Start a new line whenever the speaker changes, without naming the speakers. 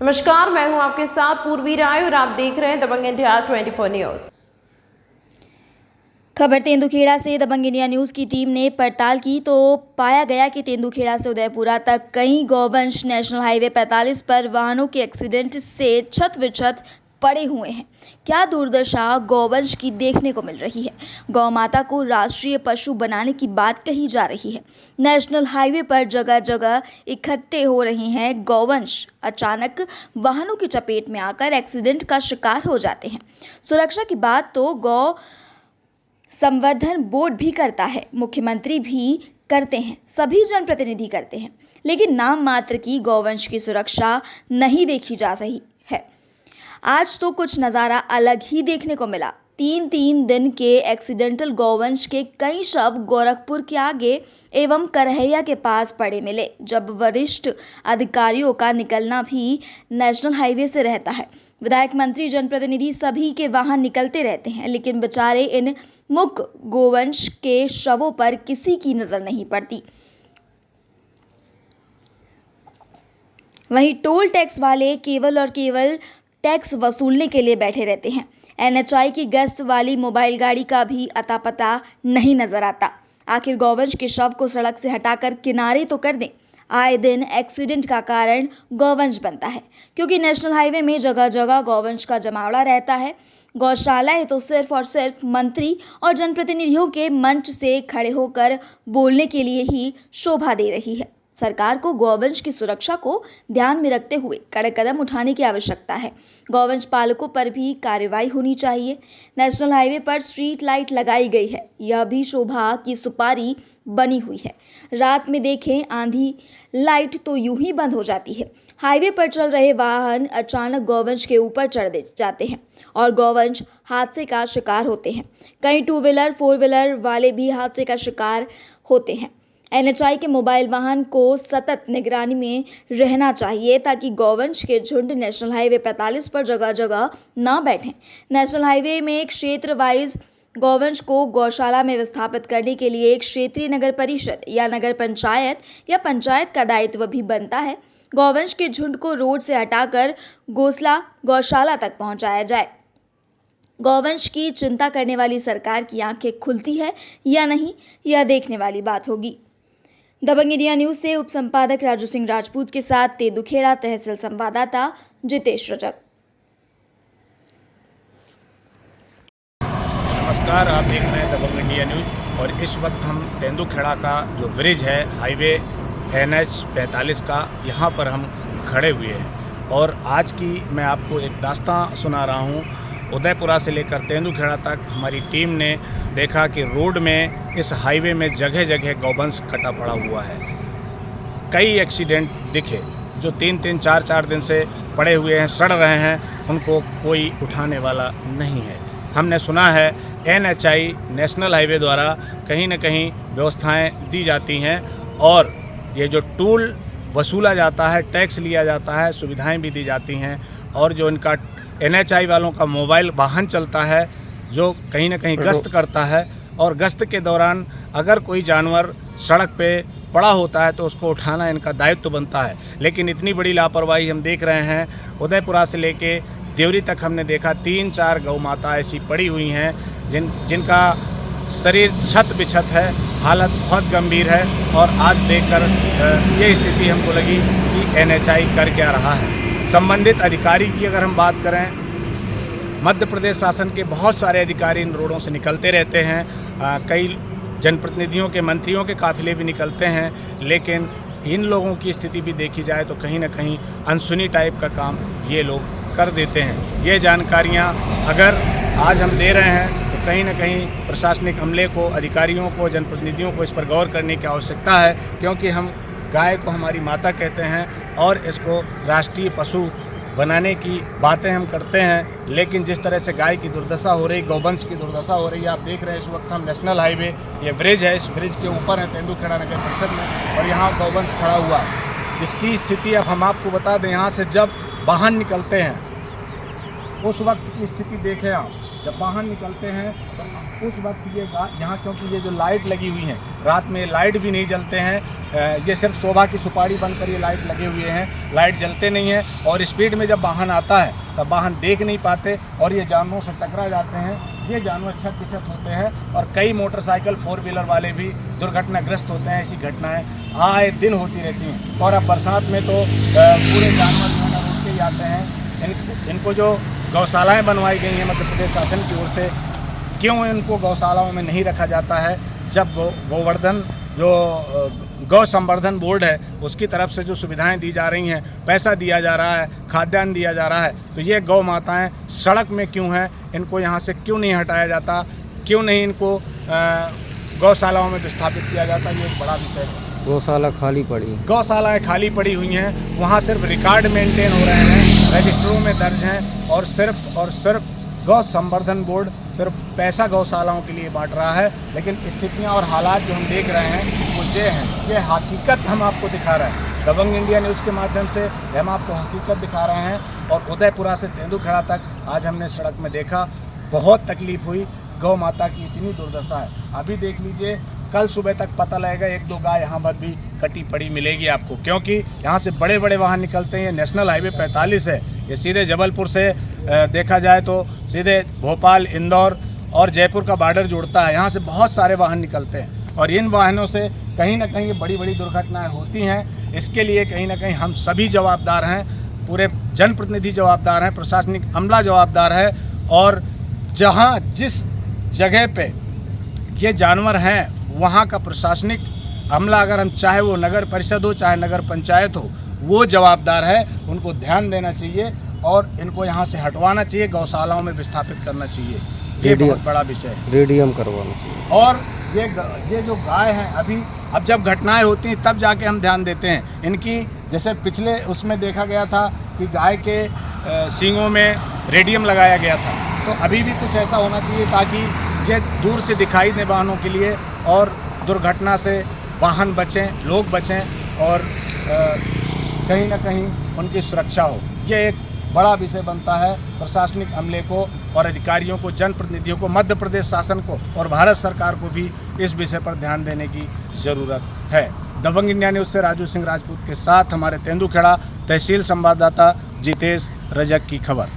नमस्कार, मैं हूं आपके साथ पूर्वी राय और आप देख रहे हैं दबंग इंडिया 24 न्यूज।
खबर तेंदुखेड़ा से। दबंग इंडिया न्यूज की टीम ने पड़ताल की तो पाया गया कि तेंदुखेड़ा से उदयपुरा तक कई गौवंश नेशनल हाईवे 45 पर वाहनों के एक्सीडेंट से छत विछत पड़े हुए हैं। क्या दुर्दशा गौवंश की देखने को मिल रही है। गौ माता को राष्ट्रीय पशु बनाने की बात कही जा रही है। नेशनल हाईवे पर जगह जगह इकट्ठे हो रहे हैं गौवंश। अचानक वाहनों की चपेट में आकर एक्सीडेंट का शिकार हो जाते हैं। सुरक्षा की बात तो गौ संवर्धन बोर्ड भी करता है, मुख्यमंत्री भी करते हैं, सभी जनप्रतिनिधि करते हैं, लेकिन नाम मात्र की गौवंश की सुरक्षा नहीं देखी जा रही है। आज तो कुछ नज़ारा अलग ही देखने को मिला। 3 दिन के एक्सीडेंटल गौवंश के कई शव गोरखपुर के आगे एवं करहैया के पास पड़े मिले। जब वरिष्ठ अधिकारियों का निकलना भी नेशनल हाईवे से रहता है, विधायक, मंत्री, जनप्रतिनिधि सभी के वाहन निकलते रहते हैं, लेकिन बेचारे इन मूक गोवंश के शवों पर किसी की नजर नहीं पड़ती। वहीं टोल टैक्स वाले केवल और केवल टैक्स वसूलने के लिए बैठे रहते हैं। NHI की गश्त वाली मोबाइल गाड़ी का भी अता पता नहीं नजर आता। आखिर गौवंश के शव को सड़क से हटाकर किनारे तो कर दें। आए दिन एक्सीडेंट का कारण गौवंश बनता है, क्योंकि नेशनल हाईवे में जगह जगह गौवंश का जमावड़ा रहता है। गौशालाएं तो सिर्फ और सिर्फ मंत्री और जनप्रतिनिधियों के मंच से खड़े होकर बोलने के लिए ही शोभा दे रही है। सरकार को गौवंश की सुरक्षा को ध्यान में रखते हुए कड़े कदम उठाने की आवश्यकता है। गौवंश पालकों पर भी कार्रवाई होनी चाहिए। नेशनल हाईवे पर स्ट्रीट लाइट लगाई गई है, यह भी शोभा की सुपारी बनी हुई है। रात में देखें आंधी, लाइट तो यूं ही बंद हो जाती है। हाईवे पर चल रहे वाहन अचानक गौवंश के ऊपर चढ़ जाते हैं और गौवंश हादसे का शिकार होते हैं। कई 2 व्हीलर 4 व्हीलर वाले भी हादसे का शिकार होते हैं। NHI के मोबाइल वाहन को सतत निगरानी में रहना चाहिए ताकि गौवंश के झुंड नेशनल हाईवे 45 पर जगह जगह ना बैठें। नेशनल हाईवे में एक क्षेत्र वाइज गौवंश को गौशाला में विस्थापित करने के लिए एक क्षेत्रीय नगर परिषद या नगर पंचायत या पंचायत का दायित्व भी बनता है। गौवंश के झुंड को रोड से हटाकर गौशाला तक पहुंचाया जाए। गौवंश की चिंता करने वाली सरकार की आंखें खुलती है या नहीं, यह देखने वाली बात होगी। दबंग इंडिया न्यूज से उप संपादक राजू सिंह राजपूत के साथ तेंदुखेड़ा तहसील संवाददाता जितेश रजक।
नमस्कार, आप देख रहे हैं दबंग इंडिया न्यूज और इस वक्त हम तेंदुखेड़ा का जो ब्रिज है हाईवे NH 45 का, यहाँ पर हम खड़े हुए हैं और आज की मैं आपको एक दास्तां सुना रहा हूँ। उदयपुरा से लेकर तेंदुखेड़ा तक हमारी टीम ने देखा कि रोड में इस हाईवे में जगह जगह गौवंश कटा पड़ा हुआ है। कई एक्सीडेंट दिखे जो 3-3, 4-4 दिन से पड़े हुए हैं, सड़ रहे हैं, उनको कोई उठाने वाला नहीं है। हमने सुना है NHI नेशनल हाईवे द्वारा कहीं न कहीं व्यवस्थाएं दी जाती हैं और ये जो टोल वसूला जाता है, टैक्स लिया जाता है, सुविधाएं भी दी जाती हैं और जो इनका NHI वालों का मोबाइल वाहन चलता है जो कहीं ना कहीं गश्त करता है और गश्त के दौरान अगर कोई जानवर सड़क पे पड़ा होता है तो उसको उठाना इनका दायित्व बनता है। लेकिन इतनी बड़ी लापरवाही हम देख रहे हैं। उदयपुरा से लेके देवरी तक हमने देखा 3-4 गौ माता ऐसी पड़ी हुई हैं जिनका शरीर छत बिछत है, हालत बहुत गंभीर है और आज देखकर ये स्थिति हमको लगी कि NHI कर क्या रहा है। संबंधित अधिकारी की अगर हम बात करें, मध्य प्रदेश शासन के बहुत सारे अधिकारी इन रोडों से निकलते रहते हैं। कई जनप्रतिनिधियों के, मंत्रियों के काफ़िले भी निकलते हैं, लेकिन इन लोगों की स्थिति भी देखी जाए तो कहीं ना कहीं अनसुनी टाइप का काम ये लोग कर देते हैं। ये जानकारियाँ अगर आज हम दे रहे हैं तो कहीं ना कहीं प्रशासनिक अमले को, अधिकारियों को, जनप्रतिनिधियों को इस पर गौर करने की आवश्यकता है, क्योंकि हम गाय को हमारी माता कहते हैं और इसको राष्ट्रीय पशु बनाने की बातें हम करते हैं, लेकिन जिस तरह से गाय की दुर्दशा हो रही, गौवंश की दुर्दशा हो रही है, आप देख रहे हैं इस वक्त हम नेशनल हाईवे, ये ब्रिज है, इस ब्रिज के ऊपर है तेंदुखेड़ा नगर परिषद में और यहाँ गौवंश खड़ा हुआ। इसकी स्थिति अब हम आपको बता दें, यहाँ से जब वाहन निकलते हैं उस वक्त की स्थिति देखें आप, जब वाहन निकलते हैं तो उस वक्त ये यहाँ, क्योंकि ये जो लाइट लगी हुई हैं, रात में लाइट भी नहीं जलते हैं, ये सिर्फ शोभा की सुपारी बनकर ये लाइट लगे हुए हैं, लाइट जलते नहीं हैं। और स्पीड में जब वाहन आता है तब वाहन देख नहीं पाते और ये जानवरों से टकरा जाते हैं। ये जानवर क्षत होते हैं और कई मोटरसाइकिल 4 व्हीलर वाले भी दुर्घटनाग्रस्त होते हैं। ऐसी घटनाएं आए दिन होती रहती हैं। और अब बरसात में तो पूरे जानवर जो है ना रोड के ही आते हैं। इनको जो गौशालाएं बनवाई गई हैं मध्य प्रदेश शासन की ओर से, क्यों इनको गौशालाओं में नहीं रखा जाता है? जब गोवर्धन जो गौ संवर्धन बोर्ड है उसकी तरफ से जो सुविधाएं दी जा रही हैं, पैसा दिया जा रहा है, खाद्यान्न दिया जा रहा है, तो ये गौ माताएं सड़क में क्यों हैं? इनको यहाँ से क्यों नहीं हटाया जाता? क्यों नहीं इनको गौशालाओं में विस्थापित किया जाता? ये एक बड़ा विषय है।
गौशाला खाली पड़ी,
गौशालाएँ खाली पड़ी हुई हैं, वहाँ सिर्फ रिकॉर्ड मेंटेन हो रहे हैं, रजिस्टरों में दर्ज हैं और सिर्फ गौ संवर्धन बोर्ड सिर्फ पैसा गौशालाओं के लिए बांट रहा है। लेकिन स्थितियां और हालात जो हम देख रहे हैं वो ये हैं, ये हकीकत हम आपको दिखा रहे हैं। दबंग इंडिया न्यूज़ के माध्यम से हम आपको हकीकत दिखा रहे हैं। और उदयपुरा से तेंदुखेड़ा तक आज हमने सड़क में देखा, बहुत तकलीफ हुई। गौ माता की इतनी दुर्दशा है। अभी देख लीजिए, कल सुबह तक पता लगेगा 1-2 गाय यहाँ पर भी कटी पड़ी मिलेगी आपको, क्योंकि यहाँ से बड़े बड़े वाहन निकलते हैं। नेशनल हाईवे 45 है, ये सीधे जबलपुर से देखा जाए तो सीधे भोपाल, इंदौर और जयपुर का बॉर्डर जोड़ता है। यहाँ से बहुत सारे वाहन निकलते हैं और इन वाहनों से कहीं ना कहीं बड़ी बड़ी दुर्घटनाएं होती हैं। इसके लिए कहीं ना कहीं हम सभी जवाबदार हैं, पूरे जनप्रतिनिधि जवाबदार हैं, प्रशासनिक अमला जवाबदार है। और जहाँ जिस जगह पे ये जानवर हैं वहाँ का प्रशासनिक अमला, अगर हम चाहे वो नगर परिषद हो चाहे नगर पंचायत हो, वो जवाबदार है। उनको ध्यान देना चाहिए और इनको यहाँ से हटवाना चाहिए, गौशालाओं में विस्थापित करना चाहिए। ये बहुत बड़ा विषय है,
रेडियम करवाना चाहिए।
और ये जो गाय हैं अब जब घटनाएं होती हैं तब जाके हम ध्यान देते हैं इनकी। जैसे पिछले उसमें देखा गया था कि गाय के सींगों में रेडियम लगाया गया था, तो अभी भी कुछ ऐसा होना चाहिए ताकि ये दूर से दिखाई दे वाहनों के लिए और दुर्घटना से वाहन बचें, लोग बचें और कहीं ना कहीं उनकी सुरक्षा हो। ये एक बड़ा विषय बनता है प्रशासनिक अमले को और अधिकारियों को, जनप्रतिनिधियों को, मध्य प्रदेश शासन को और भारत सरकार को भी इस विषय पर ध्यान देने की ज़रूरत है। दबंग इंडिया न्यूज़ से राजू सिंह राजपूत के साथ हमारे तेंदुखेड़ा तहसील संवाददाता जितेश रजक की खबर।